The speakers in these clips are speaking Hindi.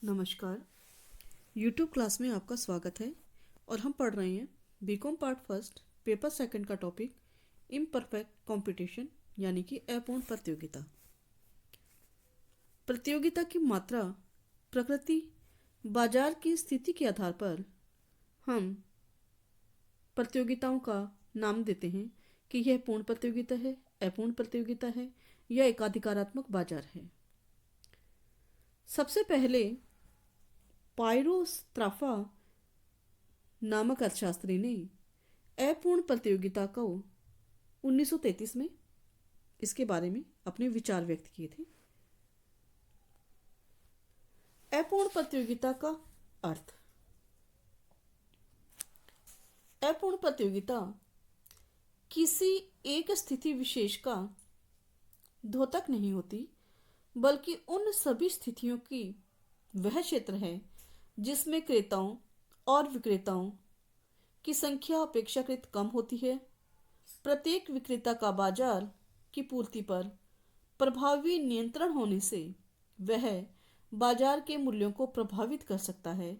नमस्कार। यूट्यूब क्लास में आपका स्वागत है और हम पढ़ रहे हैं BCom part first paper second का टॉपिक इम्परफेक्ट कंपटीशन यानी कि अपूर्ण प्रतियोगिता। प्रतियोगिता की मात्रा, प्रकृति, बाजार की स्थिति के आधार पर हम प्रतियोगिताओं का नाम देते हैं कि यह पूर्ण प्रतियोगिता है, अपूर्ण प्रतियोगिता है या एकाधिकारात्मक बाजार है। सबसे पहले पायरोस्त्राफा नामक अर्थशास्त्री ने अपूर्ण प्रतियोगिता को 1933 में इसके बारे में अपने विचार व्यक्त किए थे। अपूर्ण प्रतियोगिता का अर्थ। अपूर्ण प्रतियोगिता किसी एक स्थिति विशेष का द्योतक नहीं होती, बल्कि उन सभी स्थितियों की वह क्षेत्र है जिसमें क्रेताओं और विक्रेताओं की संख्या अपेक्षाकृत कम होती है। प्रत्येक विक्रेता का बाजार की पूर्ति पर प्रभावी नियंत्रण होने से वह बाजार के मूल्यों को प्रभावित कर सकता है।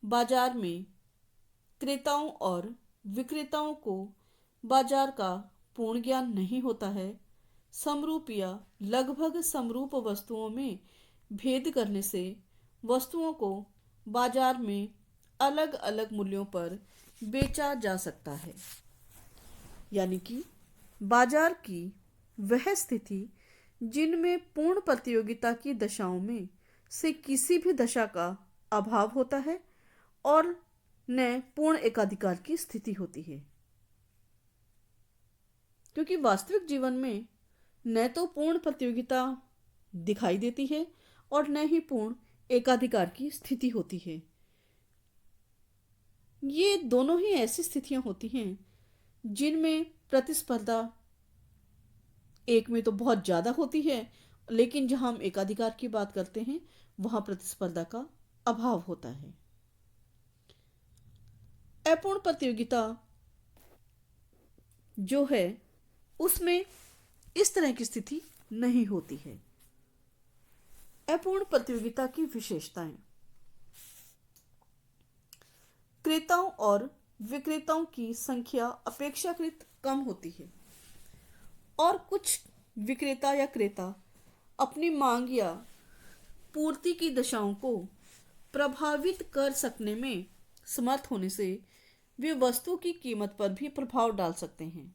बाजार में क्रेताओं और विक्रेताओं को बाजार का पूर्ण ज्ञान नहीं होता है। समरूप या लगभग समरूप वस्तुओं में भेद करने से वस्तुओं को बाजार में अलग अलग मूल्यों पर बेचा जा सकता है। यानी कि बाजार की वह स्थिति जिनमें पूर्ण प्रतियोगिता की दशाओं में से किसी भी दशा का अभाव होता है और न पूर्ण एकाधिकार की स्थिति होती है। क्योंकि वास्तविक जीवन में न तो पूर्ण प्रतियोगिता दिखाई देती है और न ही पूर्ण एकाधिकार की स्थिति होती है। ये दोनों ही ऐसी स्थितियां होती हैं जिनमें प्रतिस्पर्धा एक में तो बहुत ज़्यादा होती है, लेकिन जहां हम एकाधिकार की बात करते हैं वहां प्रतिस्पर्धा का अभाव होता है। अपूर्ण प्रतियोगिता जो है उसमें इस तरह की स्थिति नहीं होती है। अपूर्ण प्रतियोगिता की विशेषताएं। क्रेताओं और विक्रेताओं की संख्या अपेक्षाकृत कम होती है और कुछ विक्रेता या क्रेता अपनी मांग या पूर्ति की दशाओं को प्रभावित कर सकने में समर्थ होने से वे वस्तु की कीमत पर भी प्रभाव डाल सकते हैं।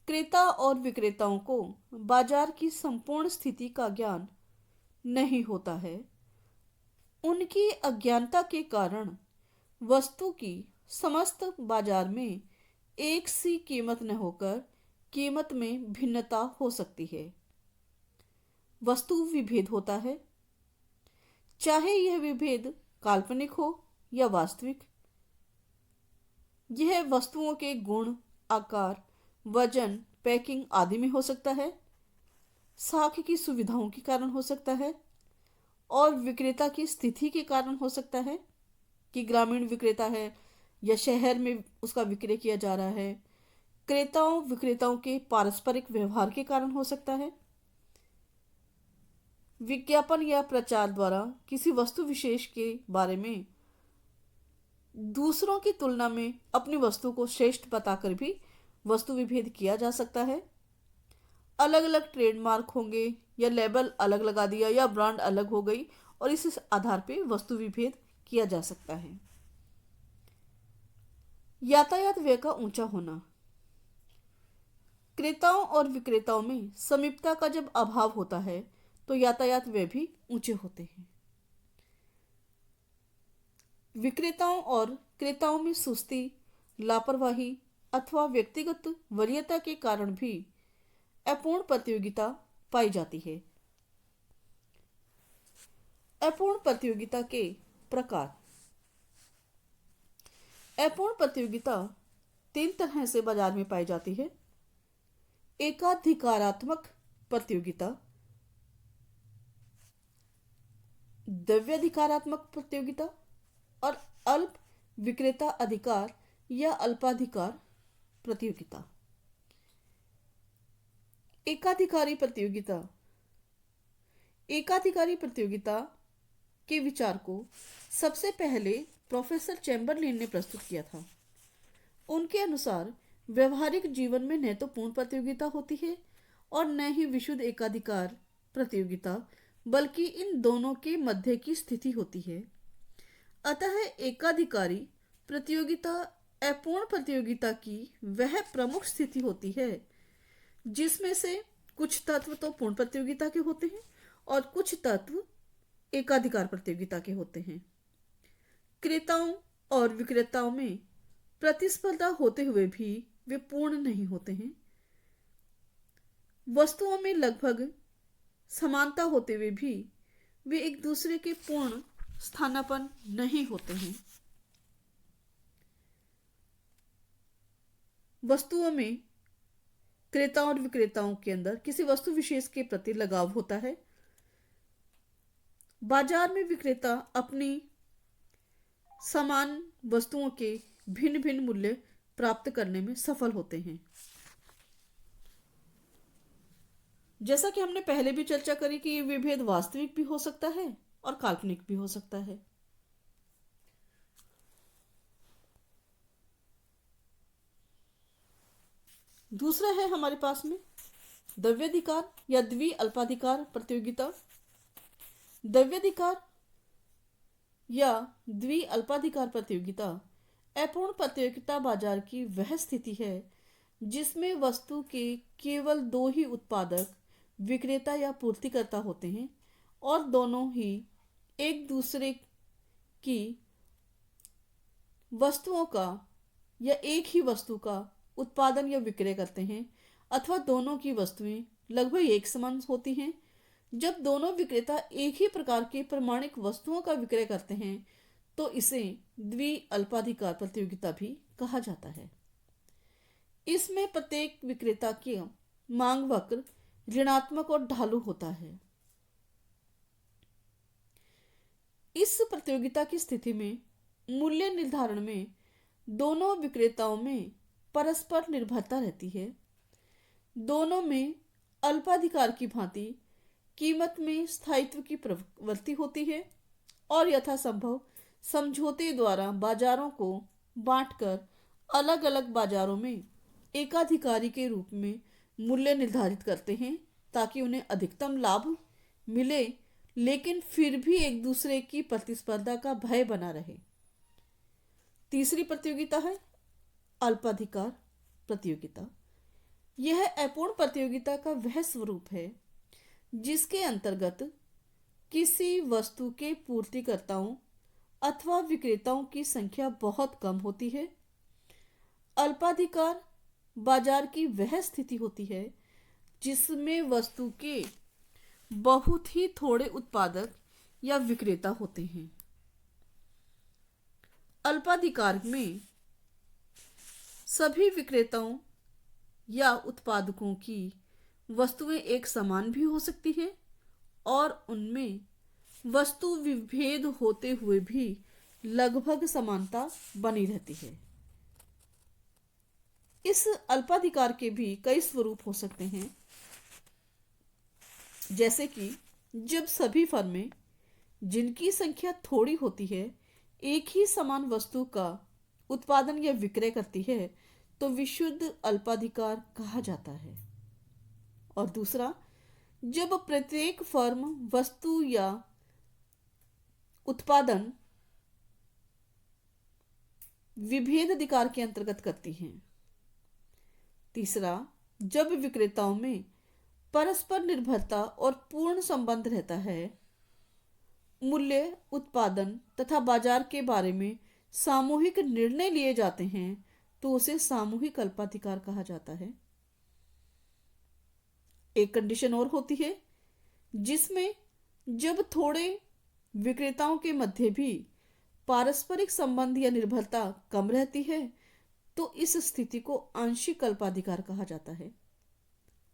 क्रेता और विक्रेताओं को बाजार की संपूर्ण स्थिति का ज्ञान नहीं होता है। उनकी अज्ञानता के कारण वस्तु की समस्त बाजार में एक सी कीमत न होकर कीमत में भिन्नता हो सकती है। वस्तु विभेद होता है, चाहे यह विभेद काल्पनिक हो या वास्तविक। यह वस्तुओं के गुण, आकार, वजन, पैकिंग आदि में हो सकता है, साख की सुविधाओं के कारण हो सकता है और विक्रेता की स्थिति के कारण हो सकता है कि ग्रामीण विक्रेता है या शहर में उसका विक्रय किया जा रहा है। क्रेताओं विक्रेताओं के पारस्परिक व्यवहार के कारण हो सकता है। विज्ञापन या प्रचार द्वारा किसी वस्तु विशेष के बारे में दूसरों की तुलना में अपनी वस्तु को श्रेष्ठ बताकर भी वस्तु विभेद किया जा सकता है। अलग अलग ट्रेडमार्क होंगे या लेबल अलग लगा दिया या ब्रांड अलग हो गई और इस आधार पे वस्तु विभेद किया जा सकता है। यातायात व्यय का ऊंचा होना। क्रेताओं और विक्रेताओं में समीपता का जब अभाव होता है तो यातायात व्यय भी ऊंचे होते हैं। विक्रेताओं और क्रेताओं में सुस्ती, लापरवाही अथवा व्यक्तिगत वरीयता के कारण भी अपूर्ण प्रतियोगिता पाई जाती है। अपूर्ण प्रतियोगिता के प्रकार। अपूर्ण प्रतियोगिता 3 तरह से बाजार में पाई जाती है। एकाधिकारात्मक प्रतियोगिता, द्रव्याधिकारात्मक प्रतियोगिता और अल्प विक्रेता अधिकार या अल्पाधिकार प्रतियोगिता। एकाधिकारी प्रतियोगिता। एकाधिकारी प्रतियोगिता के विचार को सबसे पहले प्रोफेसर चैम्बरलिन ने प्रस्तुत किया था। उनके अनुसार व्यवहारिक जीवन में न तो पूर्ण प्रतियोगिता होती है और न ही विशुद्ध एकाधिकार प्रतियोगिता, बल्कि इन दोनों के मध्य की स्थिति होती है। अतः एकाधिकारी प्रतियोगिता अपूर्ण प्रतियोगिता की वह प्रमुख स्थिति होती है जिसमें से कुछ तत्व तो पूर्ण प्रतियोगिता के होते हैं और कुछ तत्व एकाधिकार प्रतियोगिता के होते हैं। क्रेताओं और विक्रेताओं में प्रतिस्पर्धा होते हुए भी वे पूर्ण नहीं होते हैं। वस्तुओं में लगभग समानता होते हुए भी वे एक दूसरे के पूर्ण स्थानापन्न नहीं होते हैं। वस्तुओं में क्रेताओं और विक्रेताओं के अंदर किसी वस्तु विशेष के प्रति लगाव होता है। बाजार में विक्रेता अपनी समान वस्तुओं के भिन्न भिन्न मूल्य प्राप्त करने में सफल होते हैं। जैसा कि हमने पहले भी चर्चा करी कि ये विभेद वास्तविक भी हो सकता है और काल्पनिक भी हो सकता है। दूसरा है हमारे पास में द्रव्याधिकार या द्विअल्पाधिकार प्रतियोगिता। द्रव्याधिकार या द्विअल्पाधिकार प्रतियोगिता अपूर्ण प्रतियोगिता बाजार की वह स्थिति है जिसमें वस्तु के केवल दो ही उत्पादक, विक्रेता या पूर्तिकर्ता होते हैं और दोनों ही एक दूसरे की वस्तुओं का या एक ही वस्तु का उत्पादन या विक्रय करते हैं, अथवा दोनों की वस्तुएं लगभग एक समान होती हैं। जब दोनों विक्रेता एक ही प्रकार की प्रमाणिक वस्तुओं का विक्रय करते हैं तो इसे द्विअल्पाधिकार प्रतियोगिता भी कहा जाता है। इसमें प्रत्येक विक्रेता की मांग वक्र ऋणात्मक और ढालू होता है। इस प्रतियोगिता की स्थिति में मूल्य निर्धारण में दोनों विक्रेताओं में परस्पर निर्भरता रहती है। दोनों में अल्पाधिकार की भांति कीमत में स्थायित्व की प्रवृत्ति होती है और यथासंभव समझौते द्वारा बाजारों को बांटकर अलग अलग बाजारों में एकाधिकारी के रूप में मूल्य निर्धारित करते हैं ताकि उन्हें अधिकतम लाभ मिले, लेकिन फिर भी एक दूसरे की प्रतिस्पर्धा का भय बना रहे। तीसरी प्रतियोगिता है अल्पाधिकार प्रतियोगिता। यह अपूर्ण प्रतियोगिता का वह स्वरूप है जिसके अंतर्गत किसी वस्तु के पूर्तिकर्ताओं अथवा विक्रेताओं की संख्या बहुत कम होती है। अल्पाधिकार बाजार की वह स्थिति होती है जिसमें वस्तु के बहुत ही थोड़े उत्पादक या विक्रेता होते हैं। अल्पाधिकार में सभी विक्रेताओं या उत्पादकों की वस्तुएं एक समान भी हो सकती हैं और उनमें वस्तु विभेद होते हुए भी लगभग समानता बनी रहती है। इस अल्पाधिकार के भी कई स्वरूप हो सकते हैं, जैसे कि जब सभी फर्में जिनकी संख्या थोड़ी होती है एक ही समान वस्तु का उत्पादन या विक्रय करती है तो विशुद्ध अल्पाधिकार कहा जाता है। और दूसरा, जब प्रत्येक फर्म वस्तु या उत्पादन विभेद अधिकार के अंतर्गत करती हैं। तीसरा, जब विक्रेताओं में परस्पर निर्भरता और पूर्ण संबंध रहता है। मूल्य, उत्पादन तथा बाजार के बारे में सामूहिक निर्णय लिए जाते हैं तो उसे सामूहिक अल्पाधिकार कहा जाता है। एक कंडीशन और होती है जिसमें जब थोड़े विक्रेताओं के मध्य भी पारस्परिक संबंध या निर्भरता कम रहती है तो इस स्थिति को आंशिक अल्पाधिकार कहा जाता है।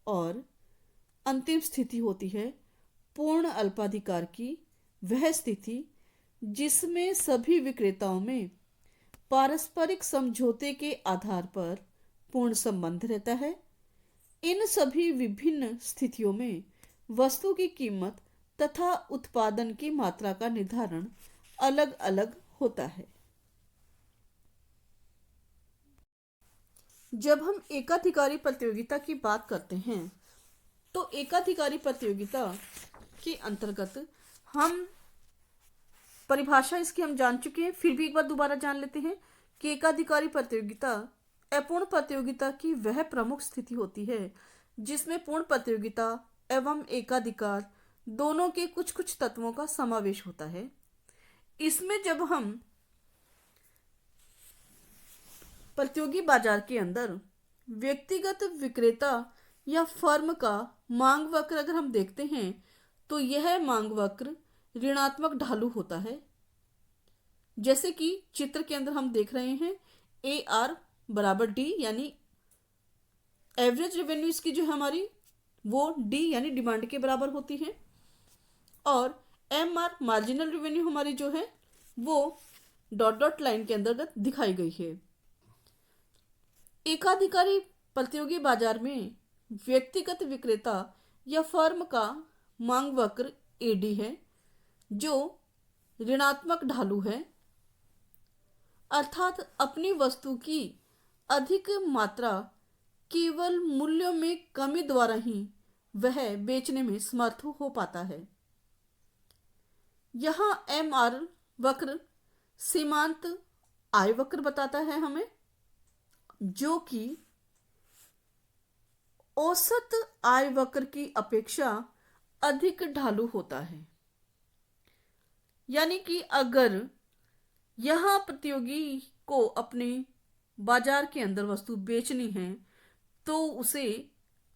और अंतिम स्थिति होती है पूर्ण अल्पाधिकार की वह स्थिति जिसमें सभी विक्रेताओं में पारस्परिक समझौते के आधार पर पूर्ण संबंध रहता है। इन सभी विभिन्न स्थितियों में वस्तु की कीमत तथा उत्पादन की मात्रा का निर्धारण अलग अलग होता है। जब हम एकाधिकारी प्रतियोगिता की बात करते हैं तो एकाधिकारी प्रतियोगिता के अंतर्गत हम परिभाषा इसकी हम जान चुके हैं, फिर भी एक बार दोबारा जान लेते हैं कि एकाधिकारी प्रतियोगिता अपूर्ण प्रतियोगिता की वह प्रमुख स्थिति होती है जिसमें पूर्ण प्रतियोगिता एवं एकाधिकार दोनों के कुछ कुछ तत्वों का समावेश होता है। इसमें जब हम प्रतियोगी बाजार के अंदर व्यक्तिगत विक्रेता या फर्म का मांग वक्र अगर हम देखते हैं तो यह मांग वक्र ऋणात्मक ढालू होता है। जैसे कि चित्र के अंदर हम देख रहे हैं ए आर बराबर डी, यानी एवरेज रेवेन्यू इसकी जो है हमारी वो डी यानी डिमांड के बराबर होती है, और एम आर मार्जिनल रेवेन्यू हमारी जो है वो डॉट डॉट लाइन के अंतर्गत दिखाई गई है। एकाधिकारी प्रतियोगी बाजार में व्यक्तिगत विक्रेता या फर्म का मांग वक्र एडी है जो ऋणात्मक ढालू है, अर्थात अपनी वस्तु की अधिक मात्रा केवल मूल्यों में कमी द्वारा ही वह बेचने में समर्थ हो पाता है। यहाँ एम आर वक्र सीमांत आय वक्र बताता है हमें, जो कि औसत आय वक्र की अपेक्षा अधिक ढालू होता है। यानी कि अगर यहां प्रतियोगी को अपने बाजार के अंदर वस्तु बेचनी है तो उसे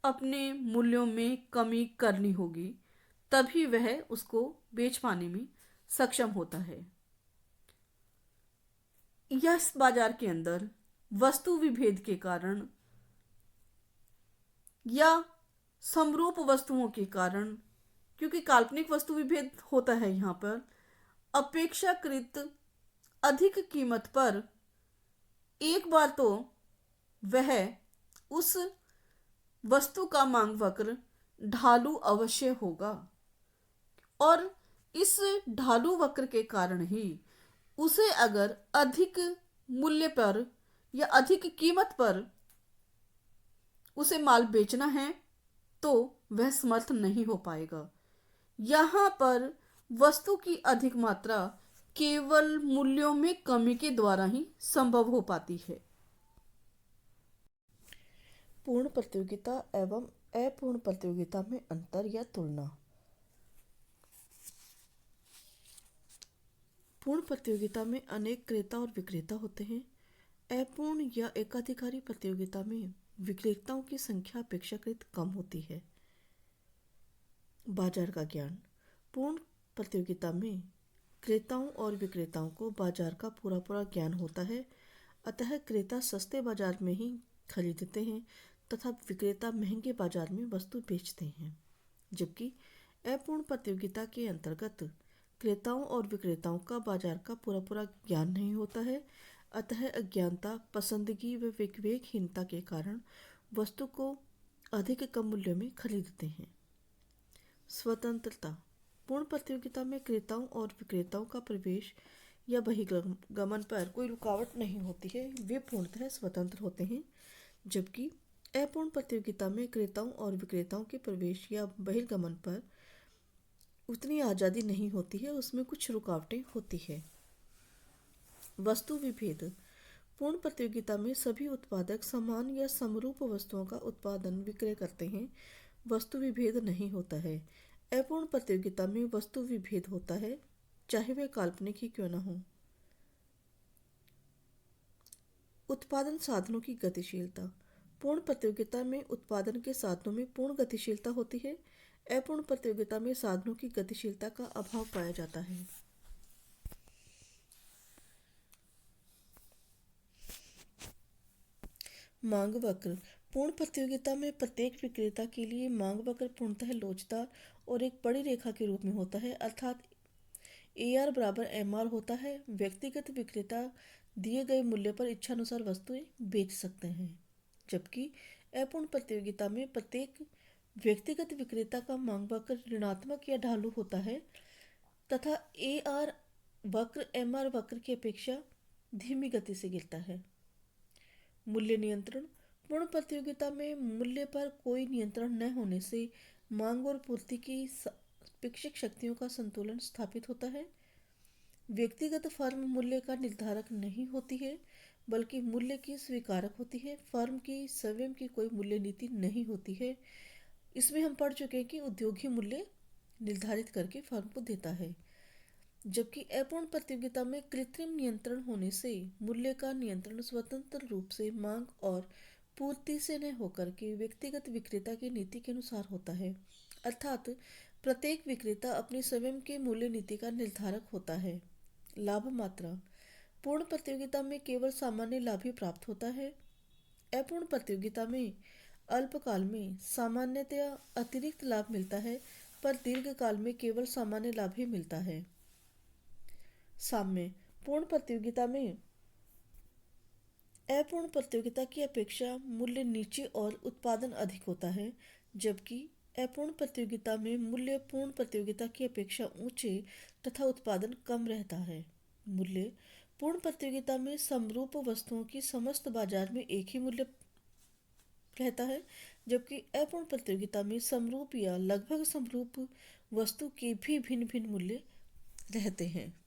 अपने मूल्यों में कमी करनी होगी, तभी वह उसको बेच पाने में सक्षम होता है। इस बाजार के अंदर वस्तु विभेद के कारण या समरूप वस्तुओं के कारण, क्योंकि काल्पनिक वस्तु विभेद होता है यहाँ पर, अपेक्षाकृत अधिक कीमत पर एक बार तो वह उस वस्तु का मांग वक्र ढालू अवश्य होगा, और इस ढालू वक्र के कारण ही उसे अगर अधिक मूल्य पर या अधिक कीमत पर उसे माल बेचना है तो वह समर्थ नहीं हो पाएगा। यहाँ पर वस्तु की अधिक मात्रा केवल मूल्यों में कमी के द्वारा ही संभव हो पाती है। पूर्ण प्रतियोगिता एवं अपूर्ण प्रतियोगिता में अंतर या तुलना। पूर्ण प्रतियोगिता में अनेक क्रेता और विक्रेता होते हैं। अपूर्ण या एकाधिकारी प्रतियोगिता में विक्रेताओं की संख्या अपेक्षाकृत कम होती है। बाजार का ज्ञान। पूर्ण प्रतियोगिता में क्रेताओं और विक्रेताओं को बाजार का पूरा पूरा ज्ञान होता है, अतः क्रेता सस्ते बाजार में ही खरीदते हैं तथा विक्रेता महंगे बाजार में वस्तु बेचते हैं। जबकि अपूर्ण प्रतियोगिता के अंतर्गत क्रेताओं और विक्रेताओं का बाजार का पूरा पूरा ज्ञान नहीं होता है, अतः अज्ञानता, पसंदगी व विवेकहीनता के कारण वस्तु को अधिक कम मूल्य में खरीदते हैं। स्वतंत्रता। पूर्ण प्रतियोगिता में क्रेताओं और विक्रेताओं का प्रवेश या बहिर्गमन पर कोई रुकावट नहीं होती है, वे पूर्णतः स्वतंत्र होते हैं। जबकि अपूर्ण प्रतियोगिता में क्रेताओं और विक्रेताओं के प्रवेश या बहिर्गमन पर उतनी आज़ादी नहीं होती है, उसमें कुछ रुकावटें होती है। वस्तु विभेद। पूर्ण प्रतियोगिता में सभी उत्पादक समान या समरूप वस्तुओं का उत्पादन विक्रय करते हैं, वस्तु विभेद नहीं होता है। अपूर्ण प्रतियोगिता में वस्तु विभेद होता है, चाहे वह काल्पनिक ही क्यों न हो। उत्पादन साधनों की गतिशीलता। पूर्ण प्रतियोगिता में उत्पादन के साधनों में पूर्ण गतिशीलता होती है, अपूर्ण प्रतियोगिता में साधनों की गतिशीलता का अभाव पाया जाता है। मांग वक्र। पूर्ण प्रतियोगिता में प्रत्येक विक्रेता के लिए मांग वक्र पूर्णतः लोचदार और एक बड़ी रेखा के रूप में होता है, अर्थात AR बराबर MR होता है। व्यक्तिगत विक्रेता दिए गए मूल्य पर इच्छानुसार वस्तुएं बेच सकते हैं, जबकि अपूर्ण प्रतियोगिता में प्रत्येक व्यक्तिगत विक्रेता का मांग वक्र ऋणात्मक या ढालू होता है तथा AR वक्र MR वक्र की अपेक्षा धीमी गति से गिरता है। मूल्य नियंत्रण। पूर्ण प्रतियोगिता में मूल्य पर कोई नियंत्रण न होने से मांग और पूर्ति की सापेक्षिक शक्तियों का संतुलन स्थापित होता है। व्यक्तिगत फर्म मूल्य का निर्धारक नहीं होती है, बल्कि मूल्य की स्वीकारक होती है। फर्म की स्वयं की कोई मूल्य नीति नहीं होती है। इसमें हम पढ़ चुके हैं कि उद्योग ही मूल्य निर्धारित करके फर्म को देता है। जबकि अपूर्ण प्रतियोगिता में कृत्रिम नियंत्रण होने से मूल्य का नियंत्रण स्वतंत्र रूप से मांग और पूर्ति से न होकर के व्यक्तिगत विक्रेता की नीति के अनुसार होता है। अर्थात प्रत्येक विक्रेता अपनी स्वयं के मूल्य नीति का निर्धारक होता है। लाभ मात्रा। पूर्ण प्रतियोगिता में केवल सामान्य लाभ ही प्राप्त होता है। अपूर्ण प्रतियोगिता में अल्पकाल में सामान्यतया अतिरिक्त लाभ मिलता है, पर दीर्घकाल में केवल सामान्य लाभ ही मिलता है। साम्य। पूर्ण प्रतियोगिता में अपूर्ण प्रतियोगिता की अपेक्षा मूल्य नीचे और उत्पादन अधिक होता है, जबकि अपूर्ण प्रतियोगिता में मूल्य पूर्ण प्रतियोगिता की अपेक्षा ऊंचे तथा उत्पादन कम रहता है। मूल्य। पूर्ण प्रतियोगिता में समरूप वस्तुओं की समस्त बाजार में एक ही मूल्य रहता है, जबकि अपूर्ण प्रतियोगिता में समरूप या लगभग समरूप वस्तु के भी भिन्न भिन्न मूल्य रहते हैं।